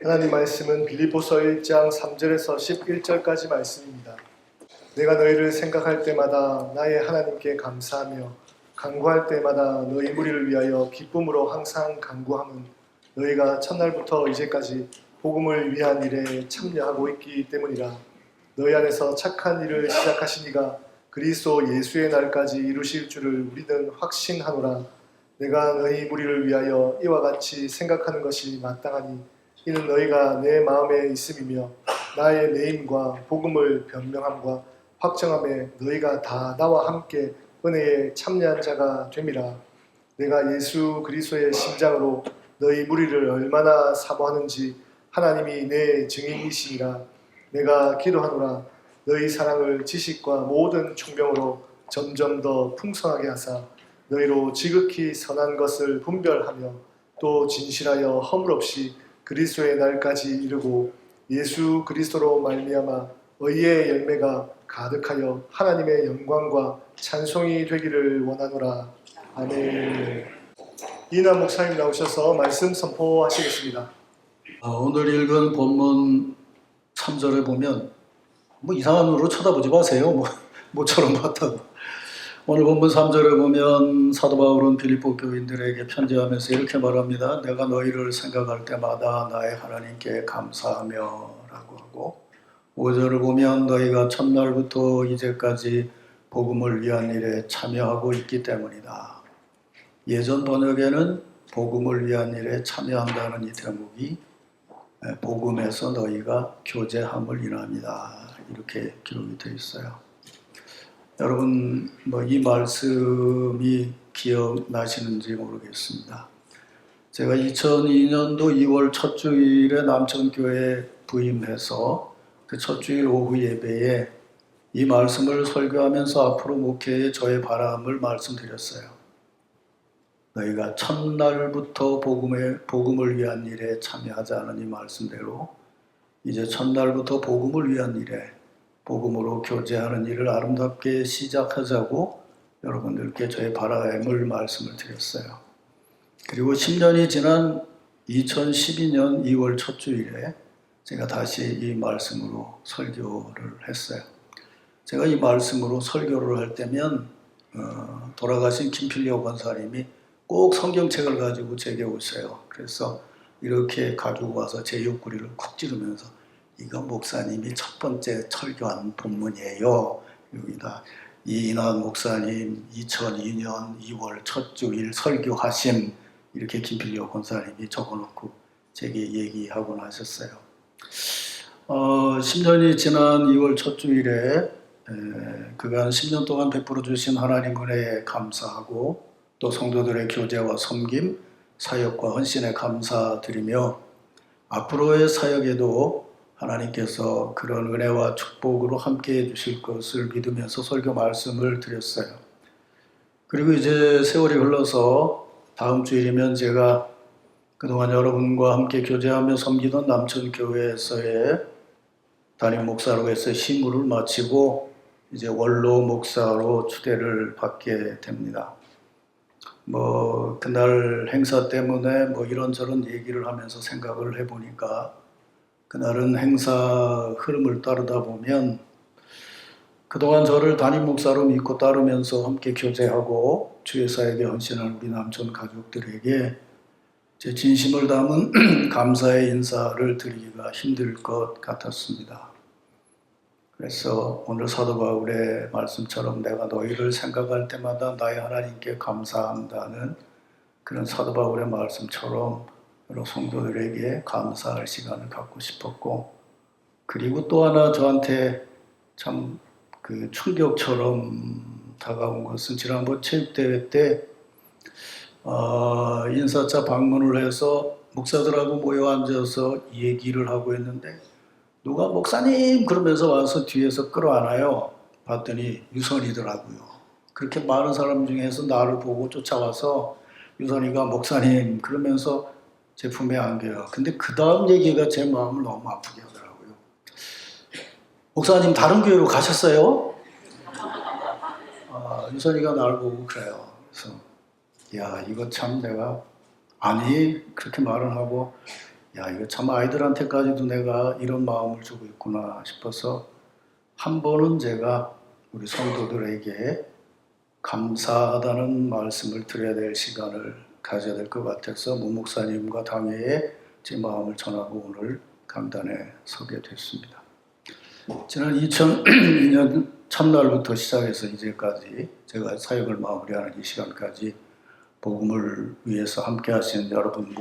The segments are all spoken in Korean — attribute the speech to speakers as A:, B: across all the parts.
A: 하나님 말씀은 빌립보서 1장 3절에서 11절까지 말씀입니다. 내가 너희를 생각할 때마다 나의 하나님께 감사하며 간구할 때마다 너희 무리를 위하여 기쁨으로 항상 간구함은 너희가 첫날부터 이제까지 복음을 위한 일에 참여하고 있기 때문이라. 너희 안에서 착한 일을 시작하신 이가 그리스도 예수의 날까지 이루실 줄을 우리는 확신하노라. 내가 너희 무리를 위하여 이와 같이 생각하는 것이 마땅하니 이는 너희가 내 마음에 있음이며 나의 내임과 복음을 변명함과 확정함에 너희가 다 나와 함께 은혜에 참여한 자가 됨이라. 내가 예수 그리스도의 심장으로 너희 무리를 얼마나 사모하는지 하나님이 내 증인이시니라. 내가 기도하노라. 너희 사랑을 지식과 모든 총명으로 점점 더 풍성하게 하사 너희로 지극히 선한 것을 분별하며 또 진실하여 허물 없이 그리스도의 날까지 이르고 예수 그리스도로 말미암아 의의 열매가 가득하여 하나님의 영광과 찬송이 되기를 원하노라. 아멘. 이남 목사님 나오셔서 말씀 선포하시겠습니다.
B: 오늘 읽은 본문 3절에 보면 이상한 눈으로 쳐다보지 마세요. 모처럼 봤다고. 오늘 본문 3절에 보면 사도 바울은 빌립보 교인들에게 편지하면서 이렇게 말합니다. 내가 너희를 생각할 때마다 나의 하나님께 감사하며 라고 하고 5절을 보면 너희가 첫날부터 이제까지 복음을 위한 일에 참여하고 있기 때문이다. 예전 번역에는 복음을 위한 일에 참여한다는 이 대목이 복음에서 너희가 교제함을 인합니다. 이렇게 기록이 되어 있어요. 여러분 이 말씀이 기억나시는지 모르겠습니다. 제가 2002년도 2월 첫 주일에 남천교회에 부임해서 그 첫 주일 오후 예배에 이 말씀을 설교하면서 앞으로 목회에 저의 바람을 말씀드렸어요. 너희가 첫날부터 복음을 위한 일에 참여하자는 이 말씀대로 이제 첫날부터 복음을 위한 일에 복음으로 교제하는 일을 아름답게 시작하자고 여러분들께 저의 바람을 말씀을 드렸어요. 그리고 10년이 지난 2012년 2월 첫 주일에 제가 다시 이 말씀으로 설교를 했어요. 제가 이 말씀으로 설교를 할 때면 돌아가신 김필려 권사님이 꼭 성경책을 가지고 제게 오세요. 그래서 이렇게 가지고 와서 제 옆구리를 쿡 찌르면서 이거 목사님이 첫 번째 설교한 본문이에요. 여기다 이인환 목사님 2002년 2월 첫 주일 설교하심 이렇게 김필려 권사님이 적어놓고 제게 얘기하고 나셨어요. 10년이 지난 2월 첫 주일에 그간 10년 동안 베풀어 주신 하나님 은혜에 감사하고 또 성도들의 교제와 섬김, 사역과 헌신에 감사드리며 앞으로의 사역에도 하나님께서 그런 은혜와 축복으로 함께해 주실 것을 믿으면서 설교 말씀을 드렸어요. 그리고 이제 세월이 흘러서 다음 주일이면 제가 그동안 여러분과 함께 교제하며 섬기던 남천교회에서의 담임 목사로서의 심부를 마치고 이제 원로 목사로 추대를 받게 됩니다. 그날 행사 때문에 이런저런 얘기를 하면서 생각을 해보니까 그날은 행사 흐름을 따르다 보면 그동안 저를 담임 목사로 믿고 따르면서 함께 교제하고 주의 사역에 헌신한 우리 남천 가족들에게 제 진심을 담은 감사의 인사를 드리기가 힘들 것 같았습니다. 그래서 오늘 사도 바울의 말씀처럼 내가 너희를 생각할 때마다 나의 하나님께 감사한다는 그런 사도 바울의 말씀처럼 여러 성도들에게 감사할 시간을 갖고 싶었고, 그리고 또 하나 저한테 참 그 충격처럼 다가온 것은 지난번 체육대회 때 인사차 방문을 해서 목사들하고 모여 앉아서 얘기를 하고 있는데 누가 목사님 그러면서 와서 뒤에서 끌어안아요. 봤더니 유선이더라고요. 그렇게 많은 사람 중에서 나를 보고 쫓아와서 유선이가 목사님 그러면서 제 품에 안겨요. 근데 그 다음 얘기가 제 마음을 너무 아프게 하더라고요. 목사님 다른 교회로 가셨어요? 유선이가 나를 보고 그래요. 그래서 야 이거 참 내가 아니 그렇게 말을 하고 야, 이거 참 아이들한테까지도 내가 이런 마음을 주고 있구나 싶어서 한 번은 제가 우리 성도들에게 감사하다는 말씀을 드려야 될 시간을 가져야 될 것 같아서 문 목사님과 당회에 제 마음을 전하고 오늘 강단에 서게 됐습니다. 지난 2002년 첫날부터 시작해서 이제까지 제가 사역을 마무리하는 이 시간까지 복음을 위해서 함께 하신 여러분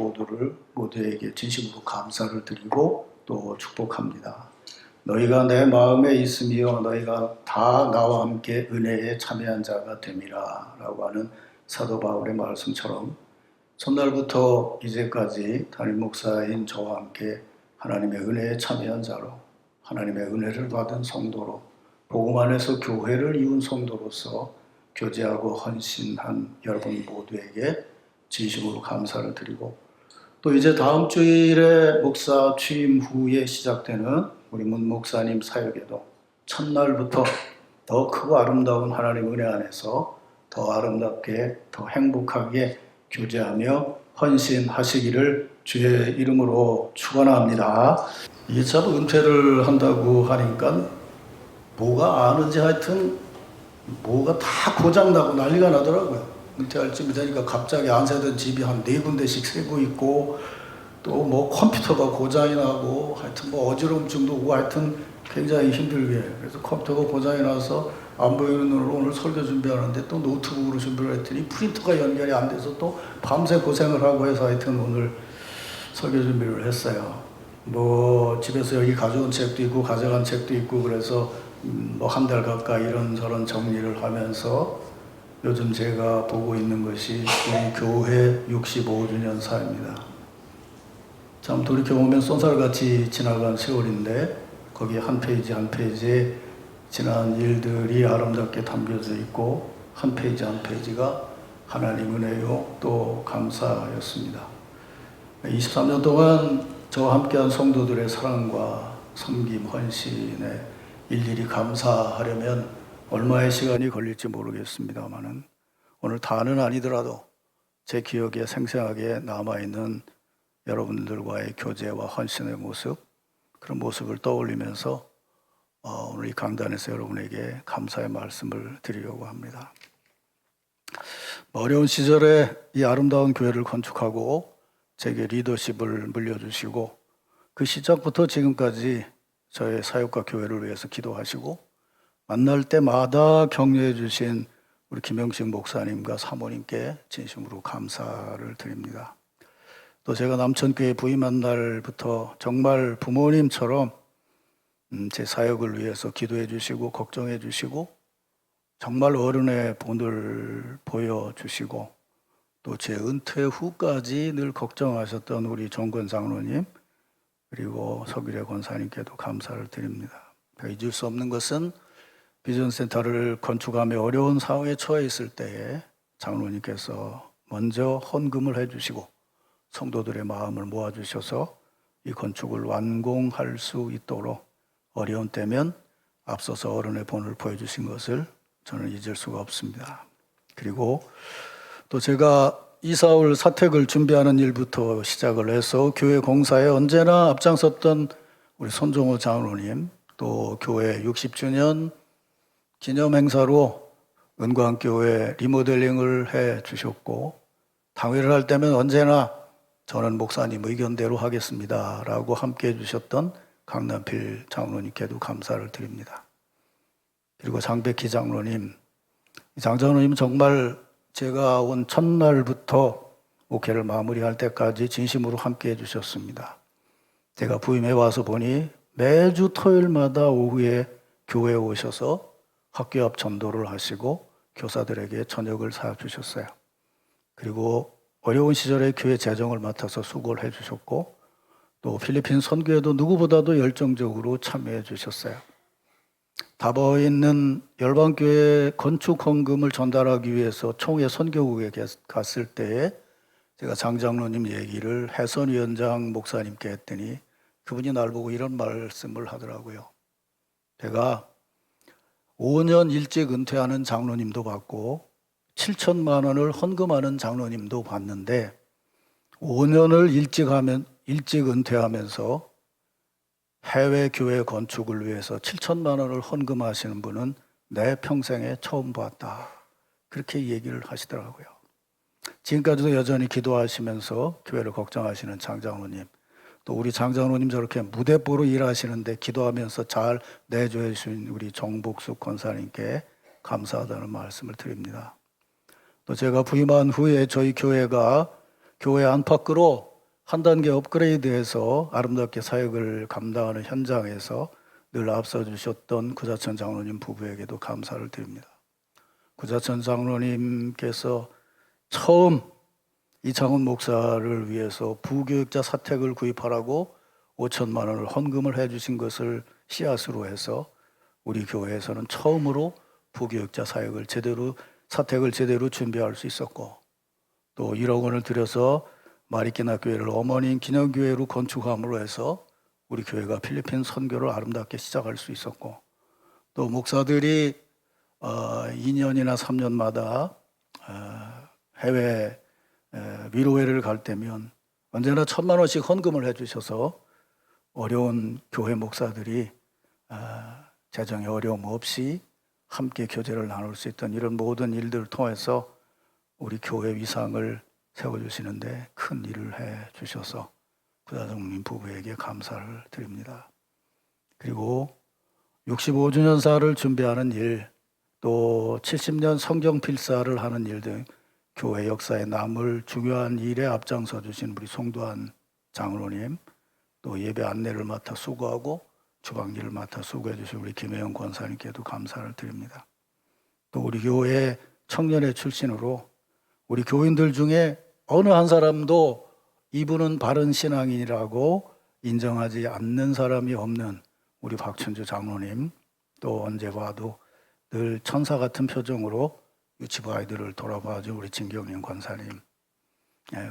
B: 모두에게 진심으로 감사를 드리고 또 축복합니다. 너희가 내 마음에 있으며 너희가 다 나와 함께 은혜에 참여한 자가 됨이라 라고 하는 사도 바울의 말씀처럼 첫날부터 이제까지 담임 목사인 저와 함께 하나님의 은혜에 참여한 자로 하나님의 은혜를 받은 성도로 복음 안에서 교회를 이룬 성도로서 교제하고 헌신한 여러분 모두에게 진심으로 감사를 드리고 또 이제 다음 주일에 목사 취임 후에 시작되는 우리 문 목사님 사역에도 첫날부터 더 크고 아름다운 하나님 은혜 안에서 더 아름답게 더 행복하게 교제하며 헌신하시기를 주의 이름으로 축원합니다. 이게 참 은퇴를 한다고 하니까 뭐가 아는지 하여튼 뭐가 다 고장나고 난리가 나더라고요. 은퇴할 쯤이 되니까 갑자기 안 세던 집이 한 4군데씩 세고 있고 또 뭐 컴퓨터가 고장이 나고 하여튼 뭐 어지럼증도 오고 하여튼 굉장히 힘들게 그래서 컴퓨터가 고장이 나서 안 보이는 눈으로 오늘 설교 준비하는데 또 노트북으로 준비를 했더니 프린터가 연결이 안 돼서 또 밤새 고생을 하고 해서 하여튼 오늘 설교 준비를 했어요. 뭐 집에서 여기 가져온 책도 있고 가져간 책도 있고 그래서 뭐 한 달 가까이 이런저런 정리를 하면서 요즘 제가 보고 있는 것이 우리 교회 65주년 사입니다. 참 돌이켜보면 쏜살같이 지나간 세월인데 거기에 한 페이지 한 페이지에 지난 일들이 아름답게 담겨져 있고 한 페이지 한 페이지가 하나님 은혜요 또 감사였습니다. 23년 동안 저와 함께한 성도들의 사랑과 섬김, 헌신에 일일이 감사하려면 얼마의 시간이 걸릴지 모르겠습니다만은 오늘 다는 아니더라도 제 기억에 생생하게 남아있는 여러분들과의 교제와 헌신의 모습, 그런 모습을 떠올리면서 오늘 이 강단에서 여러분에게 감사의 말씀을 드리려고 합니다. 어려운 시절에 이 아름다운 교회를 건축하고 제게 리더십을 물려주시고 그 시작부터 지금까지 저의 사역과 교회를 위해서 기도하시고 만날 때마다 격려해 주신 우리 김영식 목사님과 사모님께 진심으로 감사를 드립니다. 또 제가 남천교회 부임한 날부터 정말 부모님처럼 제 사역을 위해서 기도해 주시고 걱정해 주시고 정말 어른의 본을 보여주시고 또 제 은퇴 후까지 늘 걱정하셨던 우리 정권 장로님 그리고 서기래 권사님께도 감사를 드립니다. 잊을 수 없는 것은 비전센터를 건축하며 어려운 상황에 처해 있을 때에 장로님께서 먼저 헌금을 해주시고 성도들의 마음을 모아주셔서 이 건축을 완공할 수 있도록 어려운 때면 앞서서 어른의 본을 보여주신 것을 저는 잊을 수가 없습니다. 그리고 또 제가 이사올 사택을 준비하는 일부터 시작을 해서 교회 공사에 언제나 앞장섰던 우리 손종호 장로님 또 교회 60주년 기념 행사로 은광교회 리모델링을 해 주셨고 당회를 할 때면 언제나 저는 목사님 의견대로 하겠습니다 라고 함께 해주셨던 강남필 장로님께도 감사를 드립니다. 그리고 장백희 장로님, 장 장로님은 정말 제가 온 첫날부터 목회를 마무리할 때까지 진심으로 함께 해주셨습니다. 제가 부임해 와서 보니 매주 토요일마다 오후에 교회에 오셔서 학교 앞 전도를 하시고 교사들에게 저녁을 사주셨어요. 그리고 어려운 시절에 교회 재정을 맡아서 수고를 해주셨고 또 필리핀 선교에도 누구보다도 열정적으로 참여해 주셨어요. 다버에 있는 열방교회 건축 헌금을 전달하기 위해서 총회 선교국에 갔을 때에 제가 장 장로님 얘기를 해선위원장 목사님께 했더니 그분이 날 보고 이런 말씀을 하더라고요. 제가 5년 일찍 은퇴하는 장로님도 봤고 7천만 원을 헌금하는 장로님도 봤는데 5년을 일찍 하면 일찍 은퇴하면서 해외 교회 건축을 위해서 7천만 원을 헌금하시는 분은 내 평생에 처음 봤다. 그렇게 얘기를 하시더라고요. 지금까지도 여전히 기도하시면서 교회를 걱정하시는 장장로님, 또 우리 장장로님 저렇게 무대뽀로 일하시는데 기도하면서 잘 내조해 주신 우리 정복숙 권사님께 감사하다는 말씀을 드립니다. 또 제가 부임한 후에 저희 교회가 교회 안팎으로 한 단계 업그레이드해서 아름답게 사역을 감당하는 현장에서 늘 앞서 주셨던 구자천 장로님 부부에게도 감사를 드립니다. 구자천 장로님께서 처음 이창훈 목사를 위해서 부교육자 사택을 구입하라고 5천만 원을 헌금을 해주신 것을 씨앗으로 해서 우리 교회에서는 처음으로 부교육자 사택을 제대로 준비할 수 있었고, 또 1억 원을 들여서 마리끼나 교회를 어머님 기념교회로 건축함으로 해서 우리 교회가 필리핀 선교를 아름답게 시작할 수 있었고, 또 목사들이 2년이나 3년마다 해외 위로회를 갈 때면 언제나 1,000만 원씩 헌금을 해주셔서 어려운 교회 목사들이 재정의 어려움 없이 함께 교제를 나눌 수 있던 이런 모든 일들을 통해서 우리 교회 위상을 세워주시는데 큰 일을 해주셔서 구자정님 부부에게 감사를 드립니다. 그리고 65주년사를 준비하는 일, 또 70년 성경 필사를 하는 일 등 교회 역사에 남을 중요한 일에 앞장서 주신 우리 송도한 장로님, 또 예배 안내를 맡아 수고하고 주방 일을 맡아 수고해 주신 우리 김혜영 권사님께도 감사를 드립니다. 또 우리 교회 청년회 출신으로 우리 교인들 중에 어느 한 사람도 이분은 바른 신앙인이라고 인정하지 않는 사람이 없는 우리 박춘주 장로님, 또 언제 봐도 늘 천사 같은 표정으로 유치부 아이들을 돌아봐준 우리 진경림 권사님,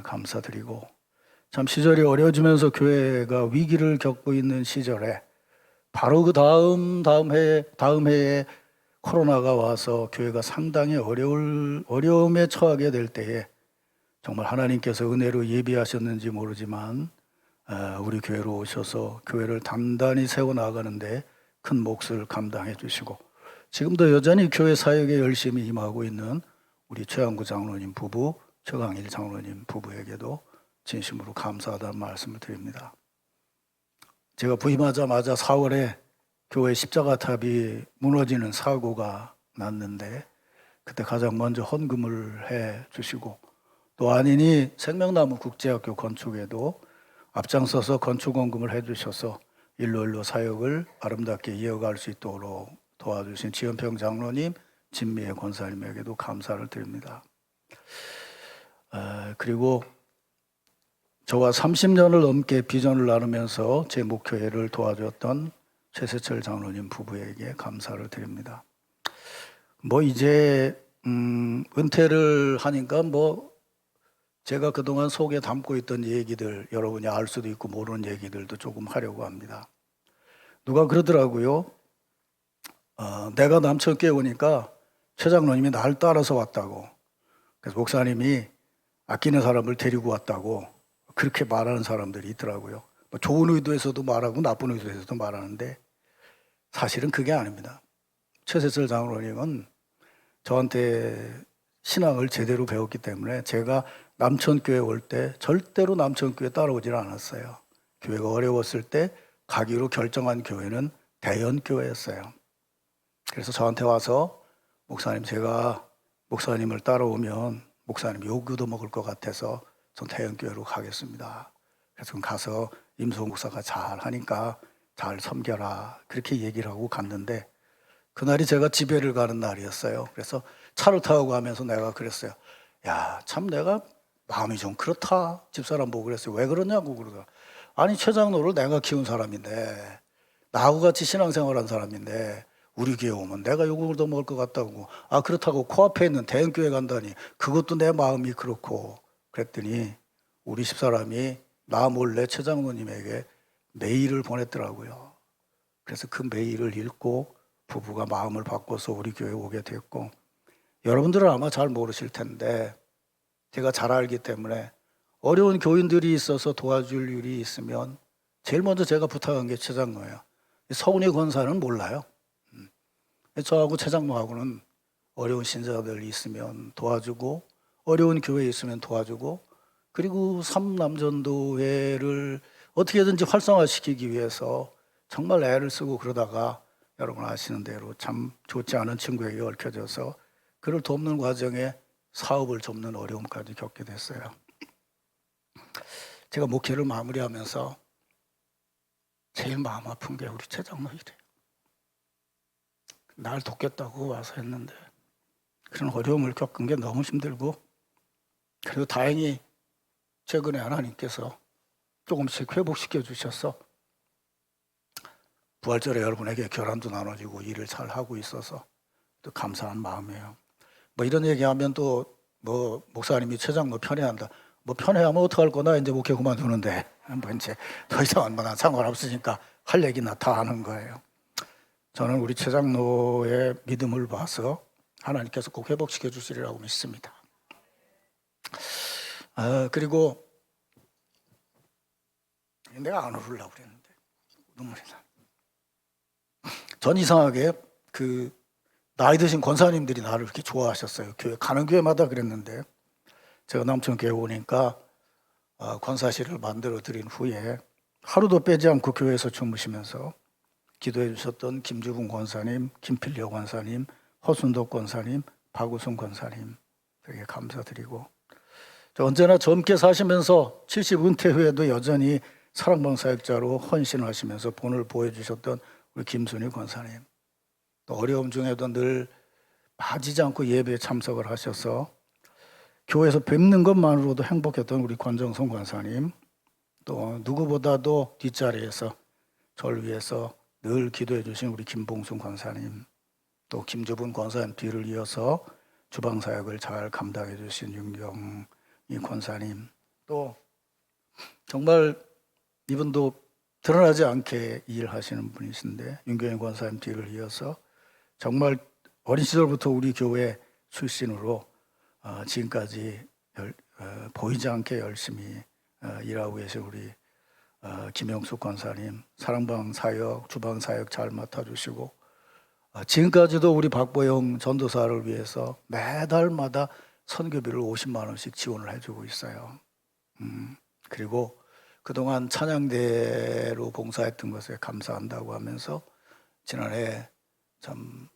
B: 감사드리고, 참 시절이 어려워지면서 교회가 위기를 겪고 있는 시절에 바로 그 다음 해에 코로나가 와서 교회가 상당히 어려움에 처하게 될 때에 정말 하나님께서 은혜로 예비하셨는지 모르지만 우리 교회로 오셔서 교회를 단단히 세워나가는데 큰 몫을 감당해 주시고, 지금도 여전히 교회 사역에 열심히 임하고 있는 우리 최양구 장로님 부부, 최강일 장로님 부부에게도 진심으로 감사하다는 말씀을 드립니다. 제가 부임하자마자 4월에 교회 십자가탑이 무너지는 사고가 났는데 그때 가장 먼저 헌금을 해 주시고, 또 안인이 생명나무 국제학교 건축에도 앞장서서 건축 헌금을 해 주셔서 일로 사역을 아름답게 이어갈 수 있도록 도와주신 지연평 장로님, 진미애 권사님에게도 감사를 드립니다. 그리고 저와 30년을 넘게 비전을 나누면서 제 목회를 도와줬던 최세철 장로님 부부에게 감사를 드립니다. 이제 은퇴를 하니까 제가 그동안 속에 담고 있던 얘기들, 여러분이 알 수도 있고 모르는 얘기들도 조금 하려고 합니다. 누가 그러더라고요. 내가 남천교회 오니까 최 장로님이 날 따라서 왔다고. 그래서 목사님이 아끼는 사람을 데리고 왔다고 그렇게 말하는 사람들이 있더라고요. 좋은 의도에서도 말하고 나쁜 의도에서도 말하는데 사실은 그게 아닙니다. 최세철 장로님은 저한테 신앙을 제대로 배웠기 때문에 제가 남천교회 올 때 절대로 남천교회 따라오질 않았어요. 교회가 어려웠을 때 가기로 결정한 교회는 대연교회였어요. 그래서 저한테 와서 목사님, 제가 목사님을 따라오면 목사님 욕도 먹을 것 같아서 전 대연교회로 가겠습니다. 그래서 가서 임소 목사가 잘 하니까 잘 섬겨라, 그렇게 얘기를 하고 갔는데 그날이 제가 집회를 가는 날이었어요. 그래서 차를 타고 가면서 내가 그랬어요. 야, 참 내가 마음이 좀 그렇다. 집사람 보고 그랬어요. 왜 그러냐고 그러더라. 아니, 최 장로를 내가 키운 사람인데, 나하고 같이 신앙생활한 사람인데 우리 교회 오면 내가 욕을 더 먹을 것 같다고. 그렇다고 코앞에 있는 대형교회 간다니 그것도 내 마음이 그렇고. 그랬더니 우리 집사람이 나 몰래 최 장로님에게 메일을 보냈더라고요. 그래서 그 메일을 읽고 부부가 마음을 바꿔서 우리 교회에 오게 됐고, 여러분들은 아마 잘 모르실 텐데 제가 잘 알기 때문에 어려운 교인들이 있어서 도와줄 일이 있으면 제일 먼저 제가 부탁한 게 최장로예요. 서운의 권사는 몰라요. 저하고 최장로하고는 어려운 신자들이 있으면 도와주고 어려운 교회에 있으면 도와주고 그리고 삼남전도회를 어떻게든지 활성화시키기 위해서 정말 애를 쓰고 그러다가 여러분 아시는 대로 참 좋지 않은 친구에게 얽혀져서 그를 돕는 과정에 사업을 접는 어려움까지 겪게 됐어요. 제가 목회를 마무리하면서 제일 마음 아픈 게 우리 최장로이래요. 날 돕겠다고 와서 했는데 그런 어려움을 겪은 게 너무 힘들고 그래도 다행히 최근에 하나님께서 조금씩 회복시켜 주셔서 부활절에 여러분에게 결혼도 나눠주고 일을 잘 하고 있어서 또 감사한 마음이에요. 뭐 이런 얘기하면 또 뭐 목사님이 최장로 편애한다. 뭐 편애하면 어떡할 거나 이제 목회 그만두는데 뭐 이제 더 이상은 뭐 난 상관없으니까 할 얘기나 다 하는 거예요. 저는 우리 최장로의 믿음을 봐서 하나님께서 꼭 회복시켜 주시리라고 믿습니다. 그리고 내가 안 울으려고 그랬는데 눈물이 나. 전 이상하게 그 나이 드신 권사님들이 나를 이렇게 좋아하셨어요. 교회 가는 교회마다 그랬는데 제가 남천교회 오니까 권사실을 만들어 드린 후에 하루도 빼지 않고 교회에서 주무시면서 기도해 주셨던 김주분 권사님, 김필려 권사님, 허순덕 권사님, 박우순 권사님 되게 감사드리고 언제나 젊게 사시면서 70 은퇴 후에도 여전히 사랑방 사역자로 헌신하시면서 본을 보여주셨던 우리 김순희 권사님 또 어려움 중에도 늘 빠지지 않고 예배에 참석을 하셔서 교회에서 뵙는 것만으로도 행복했던 우리 권정성 권사님 또 누구보다도 뒷자리에서 저를 위해서 늘 기도해 주신 우리 김봉순 권사님 또 김주분 권사님 뒤를 이어서 주방사역을 잘 감당해 주신 윤경희 권사님 또 정말 이분도 드러나지 않게 일하시는 분이신데 윤경희 권사님 뒤를 이어서 정말 어린 시절부터 우리 교회 출신으로 지금까지 보이지 않게 열심히 일하고 계신 우리 김영숙 권사님 사랑방 사역, 주방 사역 잘 맡아주시고 지금까지도 우리 박보영 전도사를 위해서 매달마다 선교비를 50만 원씩 지원을 해주고 있어요. 그리고 그동안 찬양대로 봉사했던 것에 감사한다고 하면서 지난해 참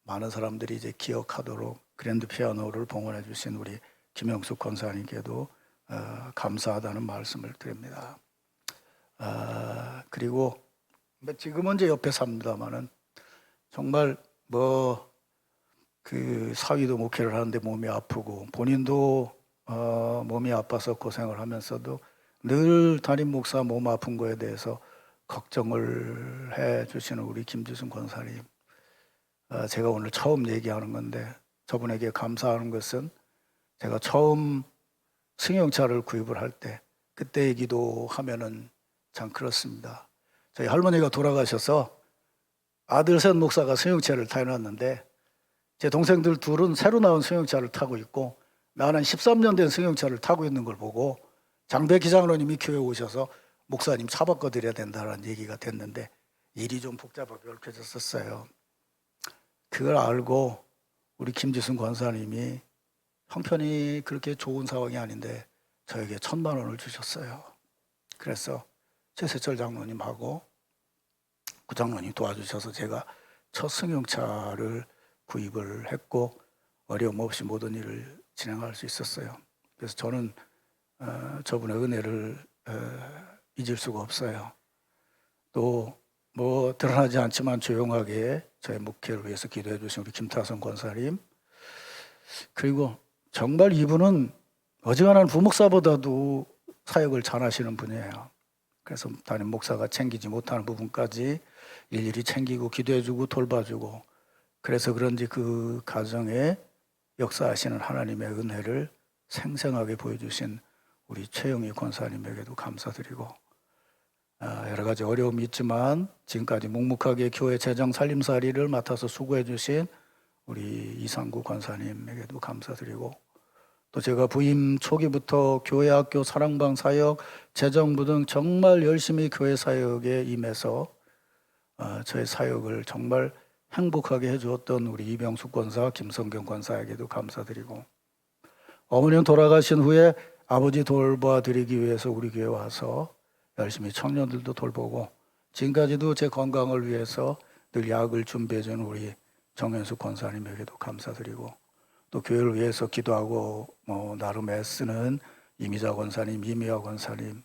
B: 많은 사람들이 이제 기억하도록 그랜드 피아노를 봉헌해 주신 우리 김영숙 권사님께도 감사하다는 말씀을 드립니다. 그리고 지금은 이제 옆에 삽니다만은 정말 그 사위도 목회를 하는데 몸이 아프고 본인도 몸이 아파서 고생을 하면서도 늘 담임 목사 몸 아픈 거에 대해서 걱정을 해 주시는 우리 김지순 권사님 제가 오늘 처음 얘기하는 건데 저분에게 감사하는 것은 제가 처음 승용차를 구입을 할 때 그때 얘기도 하면은 참 그렇습니다. 저희 할머니가 돌아가셔서 아들 셋 목사가 승용차를 타놨는데 제 동생들 둘은 새로 나온 승용차를 타고 있고 나는 13년 된 승용차를 타고 있는 걸 보고 장배 기장로님이 교회 오셔서 목사님 차 바꿔드려야 된다는 얘기가 됐는데 일이 좀 복잡하게 얽혀졌었어요. 그걸 알고 우리 김지순 권사님이 형편이 그렇게 좋은 상황이 아닌데 저에게 1,000만 원을 주셨어요. 그래서 최세철 장로님하고 구장로님 도와주셔서 제가 첫 승용차를 구입을 했고 어려움 없이 모든 일을 진행할 수 있었어요. 그래서 저는 저분의 은혜를 잊을 수가 없어요. 또 뭐 드러나지 않지만 조용하게 저의 목회를 위해서 기도해 주신 우리 김타선 권사님 그리고 정말 이분은 어지간한 부목사보다도 사역을 잘하시는 분이에요. 그래서 담임 목사가 챙기지 못하는 부분까지 일일이 챙기고 기도해주고 돌봐주고 그래서 그런지 그 가정에 역사하시는 하나님의 은혜를 생생하게 보여주신 우리 최영희 권사님에게도 감사드리고 여러 가지 어려움이 있지만 지금까지 묵묵하게 교회 재정 살림살이를 맡아서 수고해 주신 우리 이상구 권사님에게도 감사드리고 또 제가 부임 초기부터 교회, 학교, 사랑방 사역, 재정부 등 정말 열심히 교회 사역에 임해서 저의 사역을 정말 행복하게 해주었던 우리 이병숙 권사, 김성경 권사에게도 감사드리고, 어머님 돌아가신 후에 아버지 돌봐드리기 위해서 우리 교회 와서 열심히 청년들도 돌보고, 지금까지도 제 건강을 위해서 늘 약을 준비해주는 우리 정현숙 권사님에게도 감사드리고, 또 교회를 위해서 기도하고 나름 애쓰는 이미자 권사님, 이미화 권사님,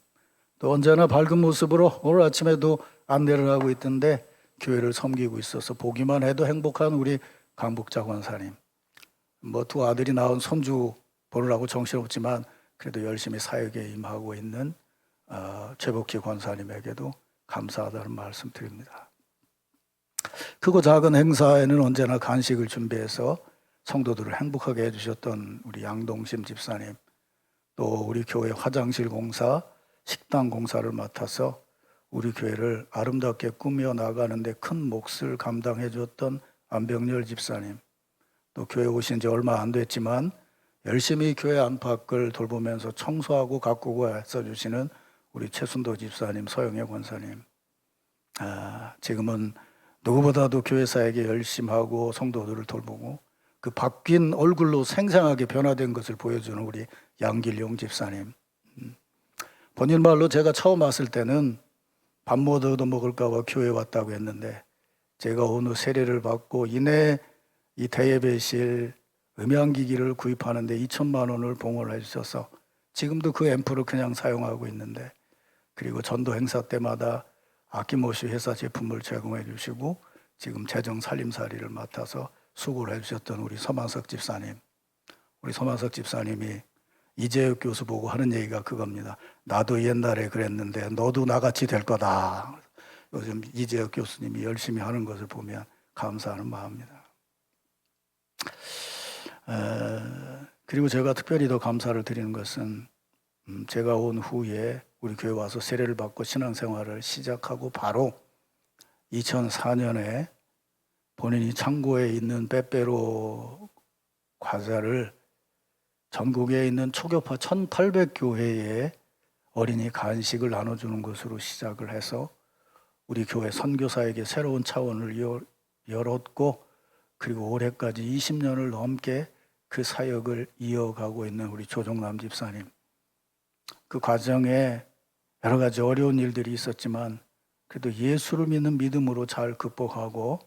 B: 또 언제나 밝은 모습으로 오늘 아침에도 안내를 하고 있던데 교회를 섬기고 있어서 보기만 해도 행복한 우리 강북자 권사님, 두 아들이 낳은 손주 보느라고 정신없지만 그래도 열심히 사역에 임하고 있는 최복희 권사님에게도 감사하다는 말씀 드립니다. 크고 작은 행사에는 언제나 간식을 준비해서 성도들을 행복하게 해주셨던 우리 양동심 집사님, 또 우리 교회 화장실 공사, 식당 공사를 맡아서 우리 교회를 아름답게 꾸며 나가는데 큰 몫을 감당해 주었던 안병열 집사님, 또 교회 오신 지 얼마 안 됐지만 열심히 교회 안팎을 돌보면서 청소하고 가꾸고 애써주시는 우리 최순도 집사님, 서영애 권사님, 지금은 누구보다도 교회사에게 열심하고 성도들을 돌보고 그 바뀐 얼굴로 생생하게 변화된 것을 보여주는 우리 양길용 집사님. 본인 말로 제가 처음 왔을 때는 밥 못 얻어먹을까 봐 교회에 왔다고 했는데, 제가 어느 세례를 받고 이내 이 대예배실 음향기기를 구입하는데 2천만 원을 봉헌해 주셔서 지금도 그 앰프를 그냥 사용하고 있는데, 그리고 전도 행사 때마다 아낌없이 회사 제품을 제공해 주시고 지금 재정 살림살이를 맡아서 수고를 해주셨던 우리 서만석 집사님, 우리 서만석 집사님이 이재혁 교수 보고 하는 얘기가 그겁니다. 나도 옛날에 그랬는데 너도 나같이 될 거다. 요즘 이재혁 교수님이 열심히 하는 것을 보면 감사하는 마음입니다. 그리고 제가 특별히 더 감사를 드리는 것은 제가 온 후에 우리 교회 와서 세례를 받고 신앙생활을 시작하고 바로 2004년에 본인이 창고에 있는 빼빼로 과자를 전국에 있는 초교파 1800교회에 어린이 간식을 나눠주는 것으로 시작을 해서 우리 교회 선교사에게 새로운 차원을 열었고, 그리고 올해까지 20년을 넘게 그 사역을 이어가고 있는 우리 조정남 집사님, 그 과정에 여러 가지 어려운 일들이 있었지만 그래도 예수를 믿는 믿음으로 잘 극복하고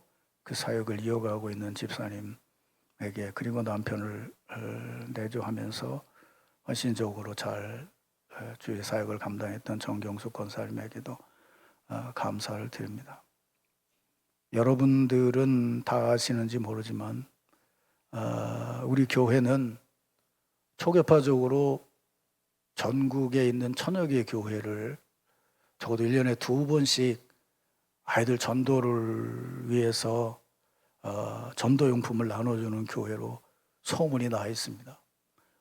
B: 그 사역을 이어가고 있는 집사님에게, 그리고 남편을 내조하면서 헌신적으로 잘 주의 사역을 감당했던 정경숙 권사님에게도 감사를 드립니다. 여러분들은 다 아시는지 모르지만 우리 교회는 초교파적으로 전국에 있는 1000여 개의 교회를 적어도 1년에 2번씩 아이들 전도를 위해서 전도용품을 나눠주는 교회로 소문이 나 있습니다.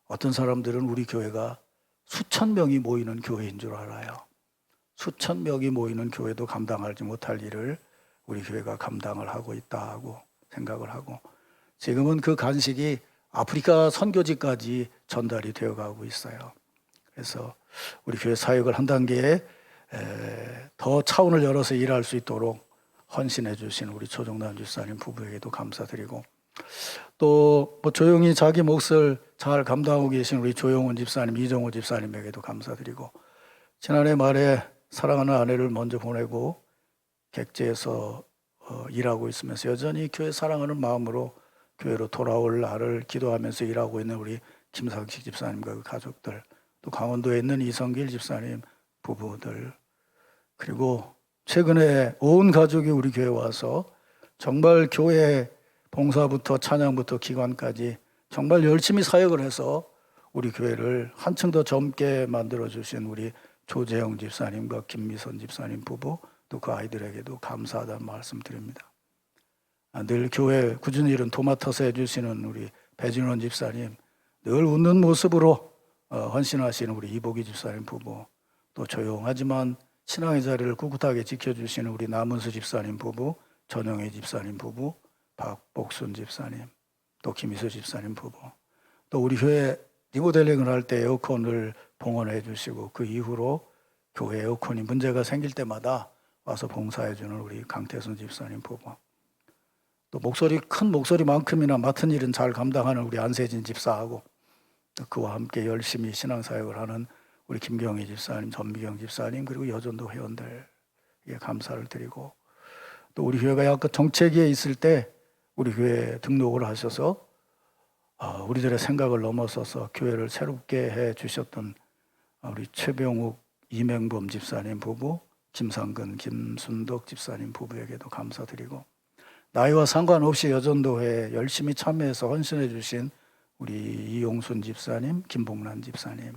B: 어떤 사람들은 우리 교회가 수천 명이 모이는 교회인 줄 알아요. 수천 명이 모이는 교회도 감당하지 못할 일을 우리 교회가 감당을 하고 있다고 생각을 하고, 지금은 그 간식이 아프리카 선교지까지 전달이 되어가고 있어요. 그래서 우리 교회 사역을 한 단계에 더 차원을 열어서 일할 수 있도록 헌신해 주신 우리 조정남 집사님 부부에게도 감사드리고, 또 조용히 자기 몫을 잘 감당하고 계신 우리 조용훈 집사님, 이정호 집사님에게도 감사드리고, 지난해 말에 사랑하는 아내를 먼저 보내고 객지에서 일하고 있으면서 여전히 교회 사랑하는 마음으로 교회로 돌아올 날을 기도하면서 일하고 있는 우리 김상식 집사님과 그 가족들, 또 강원도에 있는 이성길 집사님 부부들, 그리고 최근에 온 가족이 우리 교회 와서 정말 교회 봉사부터 찬양부터 기관까지 정말 열심히 사역을 해서 우리 교회를 한층 더 젊게 만들어주신 우리 조재영 집사님과 김미선 집사님 부부, 또 그 아이들에게도 감사하다는 말씀 드립니다. 늘 교회 꾸준히 일은 도맡아서 해주시는 우리 배진원 집사님, 늘 웃는 모습으로 헌신하시는 우리 이복희 집사님 부부, 또 조용하지만 신앙의 자리를 꿋꿋하게 지켜주시는 우리 남은수 집사님 부부, 전영애 집사님 부부, 박복순 집사님, 또 김희수 집사님 부부, 또 우리 교회 리모델링을 할 때 에어컨을 봉헌해 주시고 그 이후로 교회 에어컨이 문제가 생길 때마다 와서 봉사해 주는 우리 강태순 집사님 부부, 또 큰 목소리만큼이나 맡은 일은 잘 감당하는 우리 안세진 집사하고, 또 그와 함께 열심히 신앙사역을 하는 우리 김경희 집사님, 전미경 집사님, 그리고 여전도 회원들에게 감사를 드리고, 또 우리 교회가 약간 정체기에 있을 때 우리 교회에 등록을 하셔서 우리들의 생각을 넘어서서 교회를 새롭게 해 주셨던 우리 최병욱, 이명범 집사님 부부, 김상근, 김순덕 집사님 부부에게도 감사드리고, 나이와 상관없이 여전도회에 열심히 참여해서 헌신해 주신 우리 이용순 집사님, 김봉란 집사님,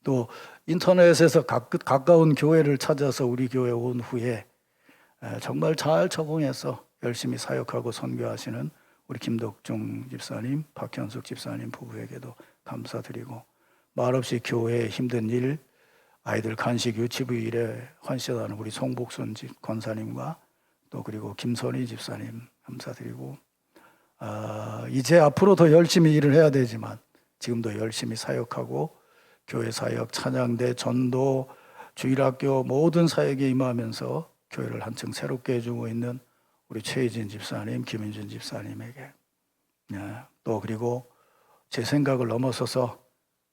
B: 또 인터넷에서 가까운 교회를 찾아서 우리 교회 온 후에 정말 잘 적응해서 열심히 사역하고 선교하시는 우리 김덕중 집사님, 박현숙 집사님 부부에게도 감사드리고, 말없이 교회의 힘든 일, 아이들 간식 유치부 일에 헌신하는 우리 송복순 권사님과 또 그리고 김선희 집사님 감사드리고, 이제 앞으로 더 열심히 일을 해야 되지만 지금도 열심히 사역하고 교회 사역, 찬양대, 전도, 주일학교 모든 사역에 임하면서 교회를 한층 새롭게 해주고 있는 우리 최희진 집사님, 김인준 집사님에게, 또 그리고 제 생각을 넘어서서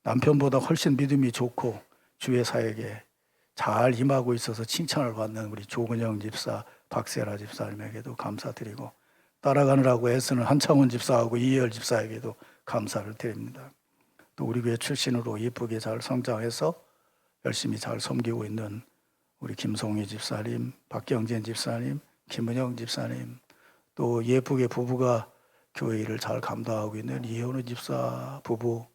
B: 남편보다 훨씬 믿음이 좋고 주의 사역에 잘 임하고 있어서 칭찬을 받는 우리 조근영 집사, 박세라 집사님에게도 감사드리고, 따라가느라고 애쓰는 한창훈 집사하고 이혜열 집사에게도 감사를 드립니다. 또 우리 교회 출신으로 예쁘게 잘 성장해서 열심히 잘 섬기고 있는 우리 김송희 집사님, 박경진 집사님, 김은영 집사님, 또 예쁘게 부부가 교회 일을 잘 감당하고 있는 이현우 집사 부부,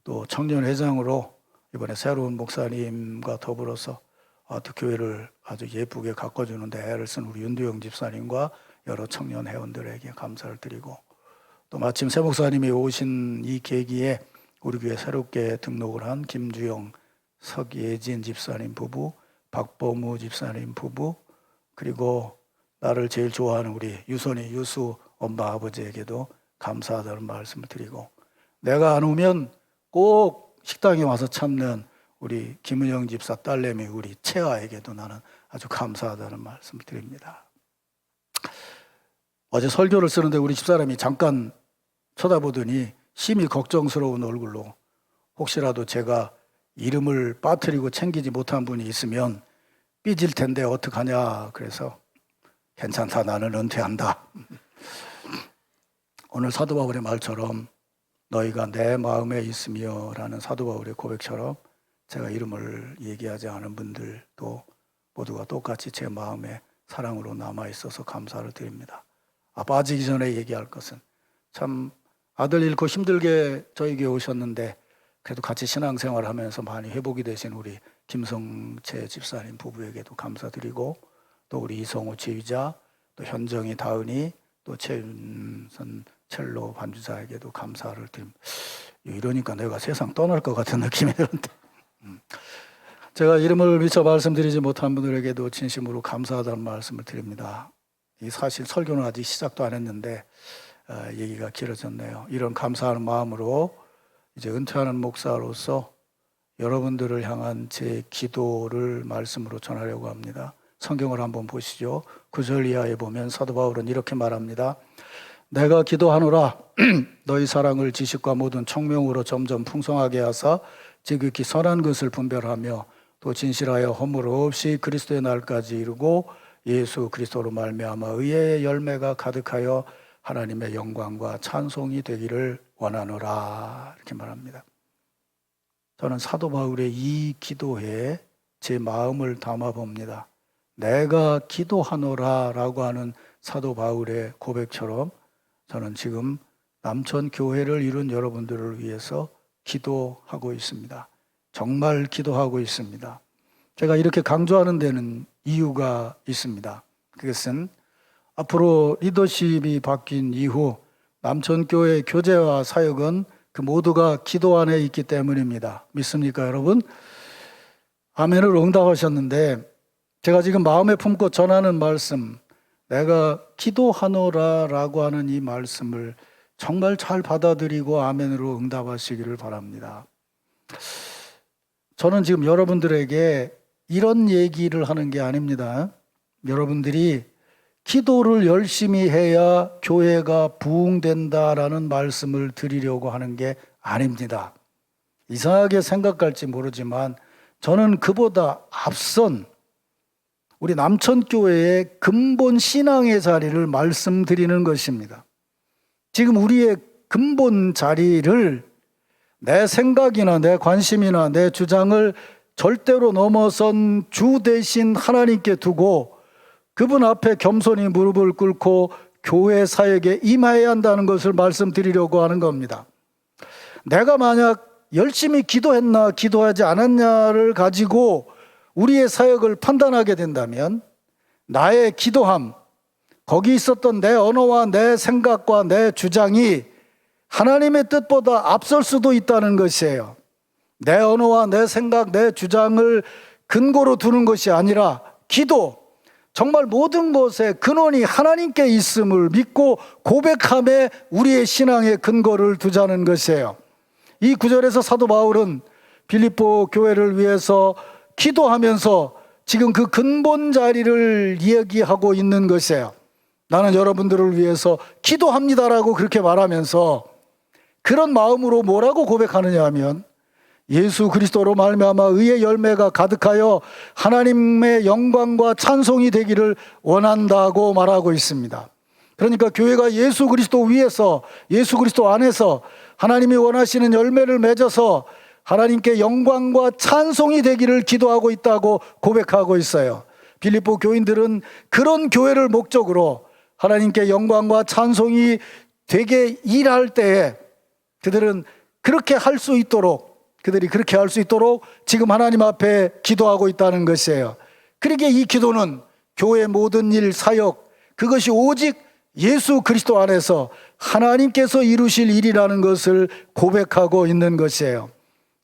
B: 또 청년회장으로 이번에 새로운 목사님과 더불어서 또 교회를 아주 예쁘게 가꿔주는데 애를 쓴 우리 윤두영 집사님과 여러 청년 회원들에게 감사를 드리고, 또 마침 새 목사님이 오신 이 계기에 우리 교회 새롭게 등록을 한 김주영, 석예진 집사님 부부, 박범우 집사님 부부, 그리고 나를 제일 좋아하는 우리 유선이 유수 엄마 아버지에게도 감사하다는 말씀을 드리고, 내가 안 오면 꼭 식당에 와서 참는 우리 김은영 집사 딸내미 우리 채아에게도 나는 아주 감사하다는 말씀을 드립니다. 어제 설교를 쓰는데 우리 집사람이 잠깐 쳐다보더니 심히 걱정스러운 얼굴로, 혹시라도 제가 이름을 빠뜨리고 챙기지 못한 분이 있으면 삐질 텐데 어떡하냐, 그래서 괜찮다, 나는 은퇴한다. 오늘 사도 바울의 말처럼 너희가 내 마음에 있으며 라는 사도 바울의 고백처럼 제가 이름을 얘기하지 않은 분들도 모두가 똑같이 제 마음에 사랑으로 남아있어서 감사를 드립니다. 빠지기 전에 얘기할 것은, 참 아들 잃고 힘들게 저에게 오셨는데 그래도 같이 신앙생활을 하면서 많이 회복이 되신 우리 김성채 집사님 부부에게도 감사드리고, 또 우리 이성호 지휘자, 또 현정이 다은이, 또 최윤선 첼로 반주자에게도 감사를 드립니다. 이러니까 내가 세상 떠날 것 같은 느낌이 드는데, 제가 이름을 미처 말씀드리지 못한 분들에게도 진심으로 감사하다는 말씀을 드립니다. 이 사실 설교는 아직 시작도 안 했는데 얘기가 길어졌네요. 이런 감사하는 마음으로 이제 은퇴하는 목사로서 여러분들을 향한 제 기도를 말씀으로 전하려고 합니다. 성경을 한번 보시죠. 9절 이하에 보면 사도 바울은 이렇게 말합니다. 내가 기도하노라 너희 사랑을 지식과 모든 청명으로 점점 풍성하게 하사 지극히 선한 것을 분별하며 또 진실하여 허물 없이 그리스도의 날까지 이루고 예수 그리스도로 말미암아 의의 열매가 가득하여 하나님의 영광과 찬송이 되기를 원하노라, 이렇게 말합니다. 저는 사도 바울의 이 기도에 제 마음을 담아 봅니다. 내가 기도하노라 라고 하는 사도 바울의 고백처럼 저는 지금 남천 교회를 이룬 여러분들을 위해서 기도하고 있습니다. 정말 기도하고 있습니다. 제가 이렇게 강조하는 데는 이유가 있습니다. 그것은 앞으로 리더십이 바뀐 이후 남천교회 교제와 사역은 그 모두가 기도 안에 있기 때문입니다. 믿습니까, 여러분? 아멘을 응답하셨는데, 제가 지금 마음에 품고 전하는 말씀, 내가 기도하노라 라고 하는 이 말씀을 정말 잘 받아들이고 아멘으로 응답하시기를 바랍니다. 저는 지금 여러분들에게 이런 얘기를 하는 게 아닙니다. 여러분들이 기도를 열심히 해야 교회가 부흥된다라는 말씀을 드리려고 하는 게 아닙니다. 이상하게 생각할지 모르지만 저는 그보다 앞선 우리 남천교회의 근본 신앙의 자리를 말씀드리는 것입니다. 지금 우리의 근본 자리를 내 생각이나 내 관심이나 내 주장을 절대로 넘어선 주 대신 하나님께 두고 그분 앞에 겸손히 무릎을 꿇고 교회 사역에 임해야 한다는 것을 말씀드리려고 하는 겁니다. 내가 만약 열심히 기도했나 기도하지 않았냐를 가지고 우리의 사역을 판단하게 된다면 나의 기도함, 거기 있었던 내 언어와 내 생각과 내 주장이 하나님의 뜻보다 앞설 수도 있다는 것이에요. 내 언어와 내 생각, 내 주장을 근거로 두는 것이 아니라 기도, 정말 모든 것의 근원이 하나님께 있음을 믿고 고백함에 우리의 신앙의 근거를 두자는 것이에요. 이 구절에서 사도 바울은 빌립보 교회를 위해서 기도하면서 지금 그 근본 자리를 이야기하고 있는 것이에요. 나는 여러분들을 위해서 기도합니다라고 그렇게 말하면서 그런 마음으로 뭐라고 고백하느냐 하면 예수 그리스도로 말미암아 의의 열매가 가득하여 하나님의 영광과 찬송이 되기를 원한다고 말하고 있습니다. 그러니까 교회가 예수 그리스도 위에서 예수 그리스도 안에서 하나님이 원하시는 열매를 맺어서 하나님께 영광과 찬송이 되기를 기도하고 있다고 고백하고 있어요. 빌립보 교인들은 그런 교회를 목적으로 하나님께 영광과 찬송이 되게 일할 때에 그들은 그렇게 할 수 있도록 그들이 그렇게 할 수 있도록 지금 하나님 앞에 기도하고 있다는 것이에요. 그러기에 이 기도는 교회 모든 일, 사역, 그것이 오직 예수 그리스도 안에서 하나님께서 이루실 일이라는 것을 고백하고 있는 것이에요.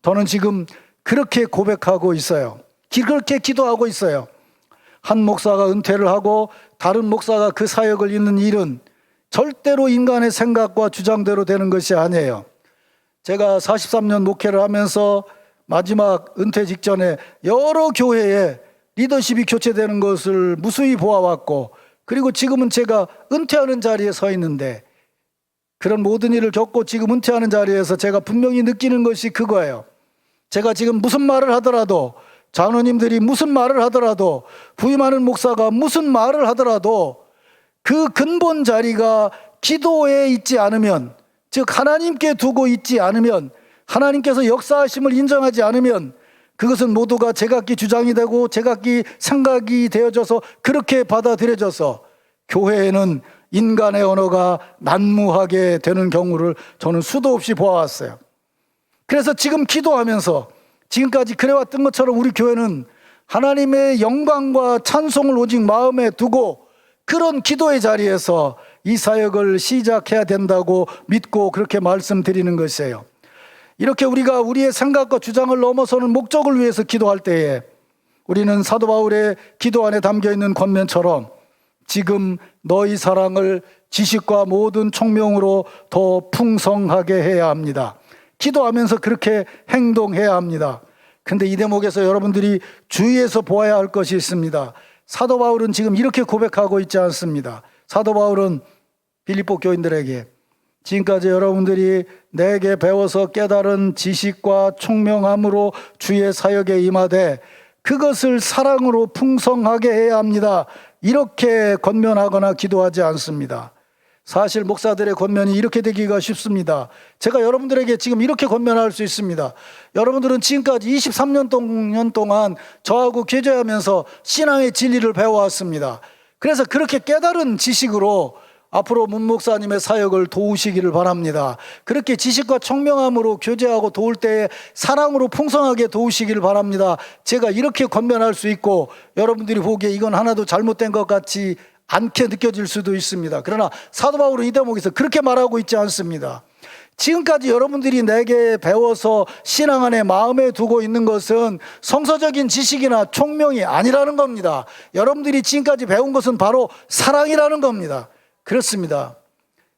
B: 저는 지금 그렇게 고백하고 있어요. 그렇게 기도하고 있어요. 한 목사가 은퇴를 하고 다른 목사가 그 사역을 잇는 일은 절대로 인간의 생각과 주장대로 되는 것이 아니에요. 제가 43년 목회를 하면서 마지막 은퇴 직전에 여러 교회에 리더십이 교체되는 것을 무수히 보아왔고, 그리고 지금은 제가 은퇴하는 자리에 서 있는데 그런 모든 일을 겪고 지금 은퇴하는 자리에서 제가 분명히 느끼는 것이 그거예요. 제가 지금 무슨 말을 하더라도, 장로님들이 무슨 말을 하더라도, 부임하는 목사가 무슨 말을 하더라도 그 근본 자리가 기도에 있지 않으면, 즉 하나님께 두고 있지 않으면, 하나님께서 역사하심을 인정하지 않으면 그것은 모두가 제각기 주장이 되고 제각기 생각이 되어져서 그렇게 받아들여져서 교회에는 인간의 언어가 난무하게 되는 경우를 저는 수도 없이 보아왔어요. 그래서 지금 기도하면서 지금까지 그래왔던 것처럼 우리 교회는 하나님의 영광과 찬송을 오직 마음에 두고 그런 기도의 자리에서 이 사역을 시작해야 된다고 믿고 그렇게 말씀드리는 것이에요. 이렇게 우리가 우리의 생각과 주장을 넘어서는 목적을 위해서 기도할 때에 우리는 사도 바울의 기도 안에 담겨있는 권면처럼 지금 너희 사랑을 지식과 모든 총명으로 더 풍성하게 해야 합니다. 기도하면서 그렇게 행동해야 합니다. 근데 이 대목에서 여러분들이 주의해서 보아야 할 것이 있습니다. 사도 바울은 지금 이렇게 고백하고 있지 않습니다. 사도 바울은 빌립보 교인들에게 지금까지 여러분들이 내게 배워서 깨달은 지식과 총명함으로 주의 사역에 임하되 그것을 사랑으로 풍성하게 해야 합니다. 이렇게 권면하거나 기도하지 않습니다. 사실 목사들의 권면이 이렇게 되기가 쉽습니다. 제가 여러분들에게 지금 이렇게 권면할 수 있습니다. 여러분들은 지금까지 23년 동안 저하고 교제하면서 신앙의 진리를 배워왔습니다. 그래서 그렇게 깨달은 지식으로 앞으로 문 목사님의 사역을 도우시기를 바랍니다. 그렇게 지식과 총명함으로 교제하고 도울 때에 사랑으로 풍성하게 도우시기를 바랍니다. 제가 이렇게 권면할 수 있고 여러분들이 보기에 이건 하나도 잘못된 것 같지 않게 느껴질 수도 있습니다. 그러나 사도 바울은 이 대목에서 그렇게 말하고 있지 않습니다. 지금까지 여러분들이 내게 배워서 신앙 안에 마음에 두고 있는 것은 성서적인 지식이나 총명이 아니라는 겁니다. 여러분들이 지금까지 배운 것은 바로 사랑이라는 겁니다. 그렇습니다.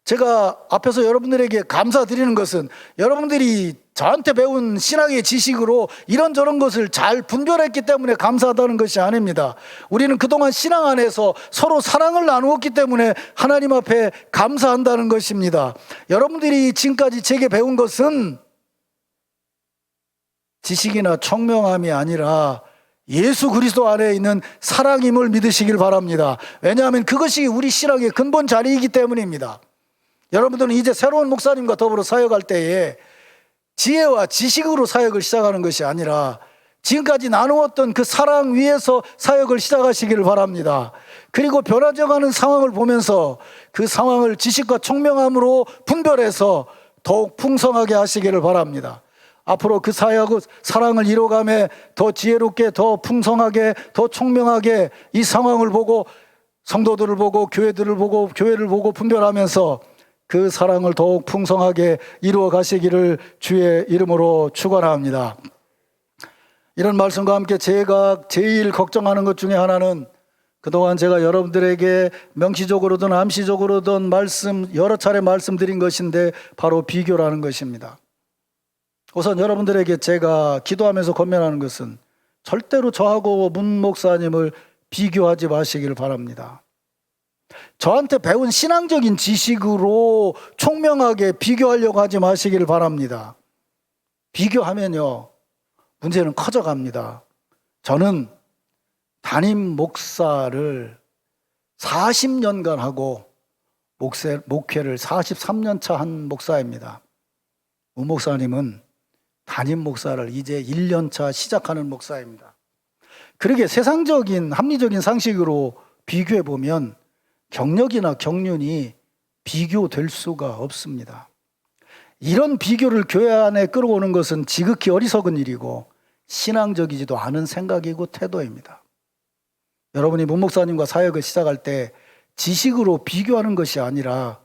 B: 제가 앞에서 여러분들에게 감사드리는 것은 여러분들이 저한테 배운 신앙의 지식으로 이런저런 것을 잘 분별했기 때문에 감사하다는 것이 아닙니다. 우리는 그동안 신앙 안에서 서로 사랑을 나누었기 때문에 하나님 앞에 감사한다는 것입니다. 여러분들이 지금까지 제게 배운 것은 지식이나 청명함이 아니라 예수 그리스도 안에 있는 사랑임을 믿으시길 바랍니다. 왜냐하면 그것이 우리 신앙의 근본 자리이기 때문입니다. 여러분들은 이제 새로운 목사님과 더불어 사역할 때에 지혜와 지식으로 사역을 시작하는 것이 아니라 지금까지 나누었던 그 사랑 위에서 사역을 시작하시기를 바랍니다. 그리고 변화져가는 상황을 보면서 그 상황을 지식과 청명함으로 분별해서 더욱 풍성하게 하시기를 바랍니다. 앞으로 그 사랑을 이뤄가며 더 지혜롭게, 더 풍성하게, 더 청명하게 이 상황을 보고 성도들을 보고 교회를 보고 분별하면서 그 사랑을 더욱 풍성하게 이루어 가시기를 주의 이름으로 축원합니다. 이런 말씀과 함께 제가 제일 걱정하는 것 중에 하나는 그동안 제가 여러분들에게 명시적으로든 암시적으로든 여러 차례 말씀드린 것인데 바로 비교라는 것입니다. 우선 여러분들에게 제가 기도하면서 권면하는 것은 절대로 저하고 문 목사님을 비교하지 마시기를 바랍니다. 저한테 배운 신앙적인 지식으로 총명하게 비교하려고 하지 마시기를 바랍니다. 비교하면요, 문제는 커져갑니다. 저는 담임 목사를 40년간 하고 목회를 43년 차 한 목사입니다. 문 목사님은 담임 목사를 이제 1년 차 시작하는 목사입니다. 그러게 세상적인 합리적인 상식으로 비교해 보면 경력이나 경륜이 비교될 수가 없습니다. 이런 비교를 교회 안에 끌어오는 것은 지극히 어리석은 일이고 신앙적이지도 않은 생각이고 태도입니다. 여러분이 문 목사님과 사역을 시작할 때 지식으로 비교하는 것이 아니라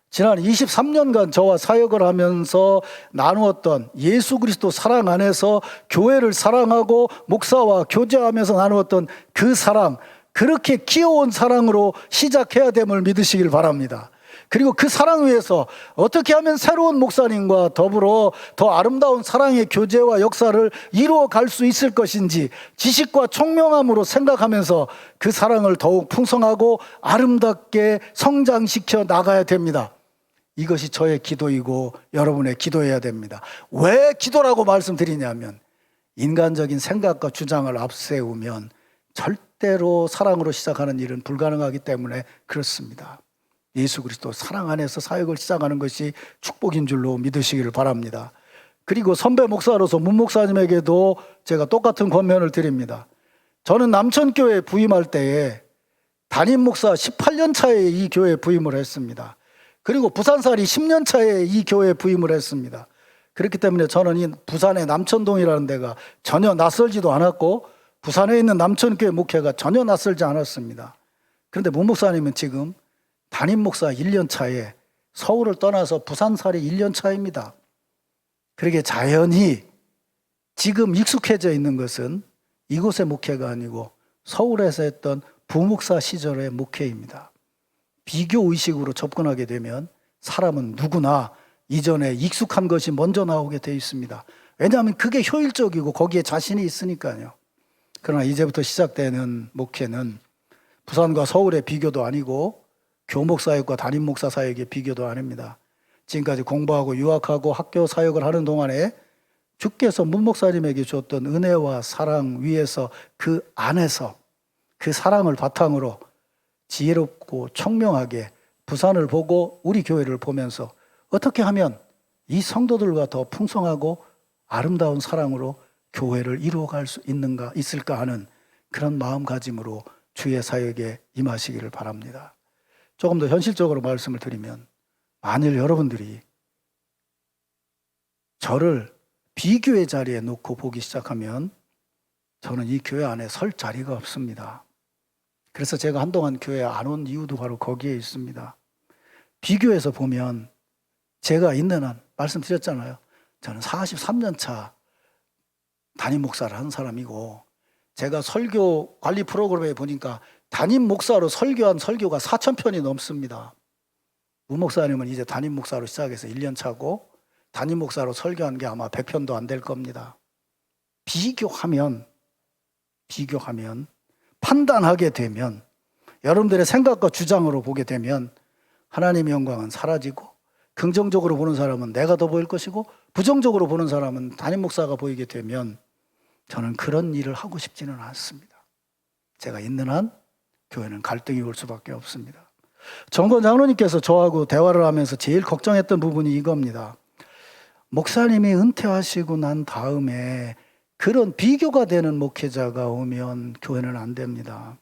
B: 지난 23년간 저와 사역을 하면서 나누었던 예수 그리스도 사랑 안에서 교회를 사랑하고 목사와 교제하면서 나누었던 그 사랑, 그렇게 귀여운 사랑으로 시작해야 됨을 믿으시길 바랍니다. 그리고 그 사랑 위에서 어떻게 하면 새로운 목사님과 더불어 더 아름다운 사랑의 교제와 역사를 이루어 갈 수 있을 것인지 지식과 총명함으로 생각하면서 그 사랑을 더욱 풍성하고 아름답게 성장시켜 나가야 됩니다. 이것이 저의 기도이고 여러분의 기도해야 됩니다. 왜 기도라고 말씀드리냐면 인간적인 생각과 주장을 앞세우면 절대로 사랑으로 시작하는 일은 불가능하기 때문에 그렇습니다. 예수 그리스도 사랑 안에서 사역을 시작하는 것이 축복인 줄로 믿으시기를 바랍니다. 그리고 선배 목사로서 문 목사님에게도 제가 똑같은 권면을 드립니다. 저는 남천교회 부임할 때에 담임 목사 18년 차에 이 교회에 부임을 했습니다. 그리고 부산살이 10년 차에 이 교회에 부임을 했습니다. 그렇기 때문에 저는 이 부산의 남천동이라는 데가 전혀 낯설지도 않았고 부산에 있는 남천교회 목회가 전혀 낯설지 않았습니다. 그런데 문 목사님은 지금 담임 목사 1년 차에 서울을 떠나서 부산살이 1년 차입니다. 그러게 자연히 지금 익숙해져 있는 것은 이곳의 목회가 아니고 서울에서 했던 부목사 시절의 목회입니다. 비교의식으로 접근하게 되면 사람은 누구나 이전에 익숙한 것이 먼저 나오게 되어 있습니다. 왜냐하면 그게 효율적이고 거기에 자신이 있으니까요. 그러나 이제부터 시작되는 목회는 부산과 서울의 비교도 아니고 교목 사역과 담임 목사 사역의 비교도 아닙니다. 지금까지 공부하고 유학하고 학교 사역을 하는 동안에 주께서 문 목사님에게 줬던 은혜와 사랑 위에서 그 안에서 그 사랑을 바탕으로 지혜롭고 청명하게 부산을 보고 우리 교회를 보면서 어떻게 하면 이 성도들과 더 풍성하고 아름다운 사랑으로 교회를 이루어갈 수 있을까 하는 그런 마음가짐으로 주의 사역에 임하시기를 바랍니다. 조금 더 현실적으로 말씀을 드리면 만일 여러분들이 저를 비교의 자리에 놓고 보기 시작하면 저는 이 교회 안에 설 자리가 없습니다. 그래서 제가 한동안 교회에 안 온 이유도 바로 거기에 있습니다. 비교해서 보면 제가 있는 한 말씀드렸잖아요. 저는 43년 차 담임 목사를 한 사람이고 제가 설교 관리 프로그램에 보니까 담임 목사로 설교한 설교가 4,000편이 넘습니다. 우 목사님은 이제 담임 목사로 시작해서 1년 차고 담임 목사로 설교한 게 아마 100편도 안 될 겁니다. 비교하면 판단하게 되면 여러분들의 생각과 주장으로 보게 되면 하나님의 영광은 사라지고 긍정적으로 보는 사람은 내가 더 보일 것이고 부정적으로 보는 사람은 담임 목사가 보이게 되면 저는 그런 일을 하고 싶지는 않습니다. 제가 있는 한 교회는 갈등이 올 수밖에 없습니다. 정건 장로님께서 저하고 대화를 하면서 제일 걱정했던 부분이 이겁니다. 목사님이 은퇴하시고 난 다음에 그런 비교가 되는 목회자가 오면 교회는 안 됩니다.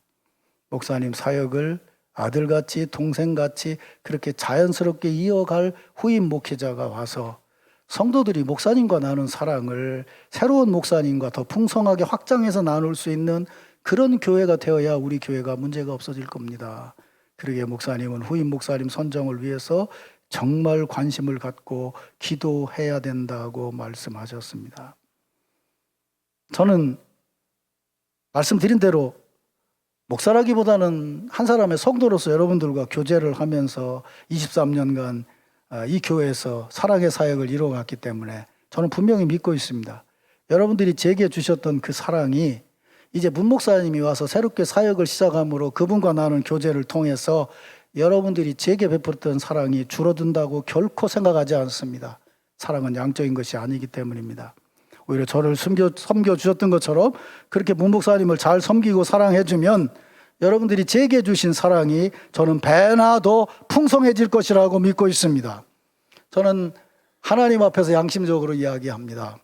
B: 목사님 사역을 아들같이 동생같이 그렇게 자연스럽게 이어갈 후임 목회자가 와서 성도들이 목사님과 나눈 사랑을 새로운 목사님과 더 풍성하게 확장해서 나눌 수 있는 그런 교회가 되어야 우리 교회가 문제가 없어질 겁니다. 그러기에 목사님은 후임 목사님 선정을 위해서 정말 관심을 갖고 기도해야 된다고 말씀하셨습니다. 저는 말씀드린 대로 목사라기보다는 한 사람의 성도로서 여러분들과 교제를 하면서 23년간 이 교회에서 사랑의 사역을 이루어갔기 때문에 저는 분명히 믿고 있습니다. 여러분들이 제게 주셨던 그 사랑이 이제 문 목사님이 와서 새롭게 사역을 시작함으로 그분과 나눈 교제를 통해서 여러분들이 제게 베풀었던 사랑이 줄어든다고 결코 생각하지 않습니다. 사랑은 양적인 것이 아니기 때문입니다. 오히려 저를 섬겨주셨던 것처럼 그렇게 문 목사님을 잘 섬기고 사랑해주면 여러분들이 제게 주신 사랑이 저는 배나 더 풍성해질 것이라고 믿고 있습니다. 저는 하나님 앞에서 양심적으로 이야기합니다.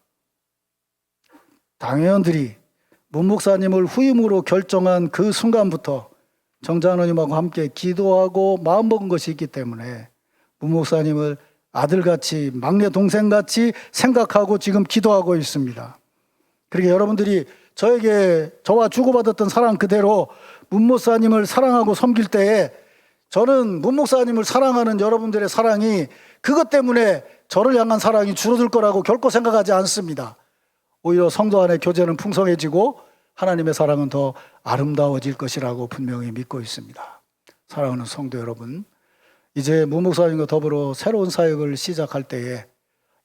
B: 당회원들이 문 목사님을 후임으로 결정한 그 순간부터 정장로님하고 함께 기도하고 마음먹은 것이 있기 때문에 문 목사님을 아들같이 막내 동생같이 생각하고 지금 기도하고 있습니다. 그러게 여러분들이 저와 주고받았던 사랑 그대로 문 목사님을 사랑하고 섬길 때에 저는 문 목사님을 사랑하는 여러분들의 사랑이 그것 때문에 저를 향한 사랑이 줄어들 거라고 결코 생각하지 않습니다. 오히려 성도 안의 교제는 풍성해지고 하나님의 사랑은 더 아름다워질 것이라고 분명히 믿고 있습니다. 사랑하는 성도 여러분, 이제 문 목사님과 더불어 새로운 사역을 시작할 때에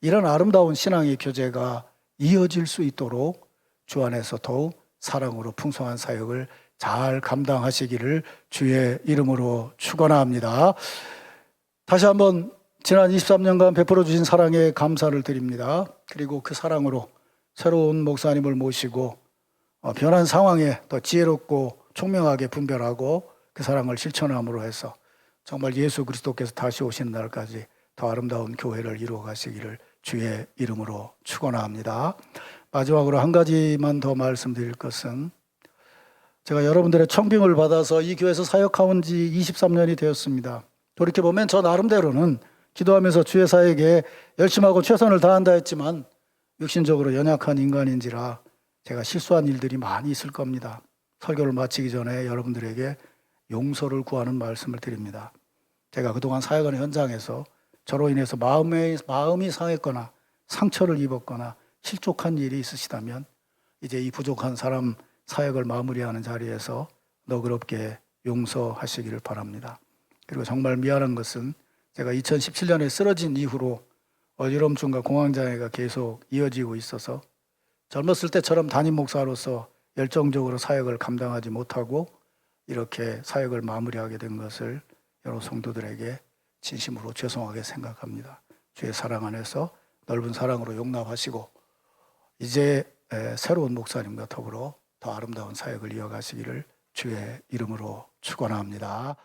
B: 이런 아름다운 신앙의 교제가 이어질 수 있도록 주 안에서 더욱 사랑으로 풍성한 사역을 잘 감당하시기를 주의 이름으로 축원합니다. 다시 한번 지난 23년간 베풀어 주신 사랑에 감사를 드립니다. 그리고 그 사랑으로 새로운 목사님을 모시고 변한 상황에 더 지혜롭고 총명하게 분별하고 그 사랑을 실천함으로 해서 정말 예수 그리스도께서 다시 오시는 날까지 더 아름다운 교회를 이루어 가시기를 주의 이름으로 축원합니다. 마지막으로 한 가지만 더 말씀드릴 것은 제가 여러분들의 청빙을 받아서 이 교회에서 사역한 지 23년이 되었습니다. 돌이켜보면 저 나름대로는 기도하면서 주의 사역에 열심하고 최선을 다한다 했지만 육신적으로 연약한 인간인지라 제가 실수한 일들이 많이 있을 겁니다. 설교를 마치기 전에 여러분들에게 용서를 구하는 말씀을 드립니다. 제가 그동안 사역하는 현장에서 저로 인해서 마음이 상했거나 상처를 입었거나 실족한 일이 있으시다면 이제 이 부족한 사람 사역을 마무리하는 자리에서 너그럽게 용서하시기를 바랍니다. 그리고 정말 미안한 것은 제가 2017년에 쓰러진 이후로 어지럼증과 공황장애가 계속 이어지고 있어서 젊었을 때처럼 담임 목사로서 열정적으로 사역을 감당하지 못하고 이렇게 사역을 마무리하게 된 것을 여러 성도들에게 진심으로 죄송하게 생각합니다. 주의 사랑 안에서 넓은 사랑으로 용납하시고 이제 새로운 목사님과 더불어 더 아름다운 사역을 이어가시기를 주의 이름으로 축원합니다.